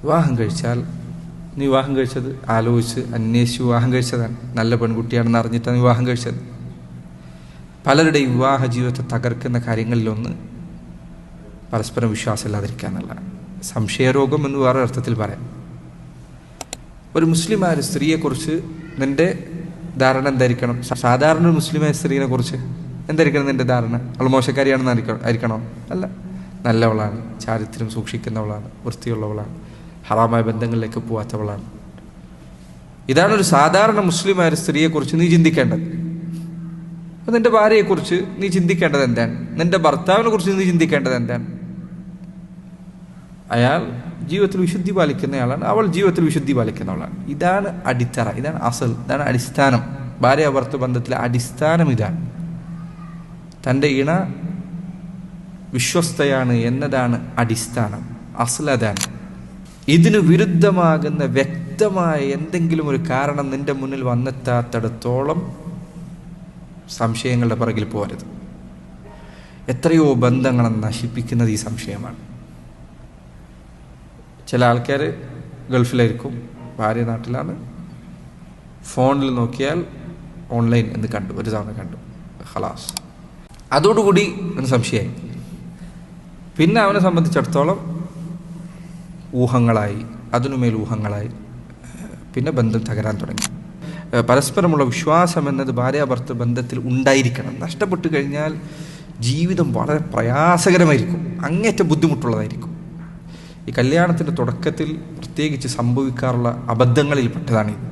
വിവാഹം കഴിച്ചാൽ നീ വിവാഹം കഴിച്ചത് ആലോചിച്ച് അന്വേഷിച്ച് വിവാഹം കഴിച്ചതാണ്, നല്ല പെൺകുട്ടിയാണെന്ന് അറിഞ്ഞിട്ടാണ് വിവാഹം കഴിച്ചത്. പലരുടെയും വിവാഹ ജീവിതത്തെ തകർക്കുന്ന കാര്യങ്ങളിലൊന്ന് പരസ്പരം വിശ്വാസമില്ലാതിരിക്കുക എന്നുള്ളതാണ്. സംശയരോഗം എന്ന് വേറെ അർത്ഥത്തിൽ പറയാം. ഒരു മുസ്ലിമായ ഒരു സ്ത്രീയെക്കുറിച്ച് നിൻ്റെ ധാരണ എന്തായിരിക്കണം? സാധാരണ ഒരു മുസ്ലിമായ സ്ത്രീയെ കുറിച്ച് എന്തായിരിക്കണം നിൻ്റെ ധാരണ? അവൾ മോശക്കാരിയാണെന്ന് ആയിരിക്കണോ? അല്ല, നല്ലവളാണ്, ചാരിത്രം സൂക്ഷിക്കുന്നവളാണ്, വൃത്തിയുള്ളവളാണ്, ഹറാമായ ബന്ധങ്ങളിലേക്ക് പോവാത്തവളാണ്. ഇതാണ് ഒരു സാധാരണ മുസ്ലിമായ ഒരു സ്ത്രീയെക്കുറിച്ച് നീ ചിന്തിക്കേണ്ടത്. അപ്പം നിൻ്റെ ഭാര്യയെക്കുറിച്ച് നീ ചിന്തിക്കേണ്ടത് എന്താണ്? നിൻ്റെ ഭർത്താവിനെ കുറിച്ച് നീ ചിന്തിക്കേണ്ടത് എന്താണ്? അയാൾ ജീവിതത്തിൽ വിശുദ്ധി പാലിക്കുന്നയാളാണ്, അവൾ ജീവിതത്തിൽ വിശുദ്ധി പാലിക്കുന്നവളാണ്. ഇതാണ് അടിത്തറ, ഇതാണ് അസൽ, ഇതാണ് അടിസ്ഥാനം. ഭാര്യ ഭർത്തൃ ബന്ധത്തിലെ അടിസ്ഥാനം ഇതാണ്. തൻ്റെ ഇണ വിശ്വസ്തയാണ് എന്നതാണ് അടിസ്ഥാനം, അസലതാണ്. ഇതിന് വിരുദ്ധമാകുന്ന വ്യക്തമായ എന്തെങ്കിലും ഒരു കാരണം നിന്റെ മുന്നിൽ വന്നെത്താത്തിടത്തോളം സംശയങ്ങളുടെ പിറകിൽ പോരുത്. എത്രയോ ബന്ധങ്ങളെ നശിപ്പിക്കുന്നത് ഈ സംശയമാണ്. ചില ആൾക്കാർ ഗൾഫിലായിരിക്കും, ഭാര്യ നാട്ടിലാണ്, ഫോണിൽ നോക്കിയാൽ ഓൺലൈൻ എന്ന് കണ്ടു, ഒരു തവണ കണ്ടു, ഖലാസ്, അതോടുകൂടി അവന് സംശയമായി. പിന്നെ അവനെ സംബന്ധിച്ചിടത്തോളം ഊഹങ്ങളായി, അതിനുമേൽ ഊഹങ്ങളായി, പിന്നെ ബന്ധം തകരാൻ തുടങ്ങി. പരസ്പരമുള്ള വിശ്വാസം എന്നത് ഭാര്യാഭർത്തൃ ബന്ധത്തിൽ ഉണ്ടായിരിക്കണം. നഷ്ടപ്പെട്ടു കഴിഞ്ഞാൽ ജീവിതം വളരെ പ്രയാസകരമായിരിക്കും, അങ്ങേറ്റം ബുദ്ധിമുട്ടുള്ളതായിരിക്കും. ഈ കല്യാണത്തിൻ്റെ തുടക്കത്തിൽ പ്രത്യേകിച്ച് സംഭവിക്കാറുള്ള അബദ്ധങ്ങളിൽ പെട്ടതാണിത്.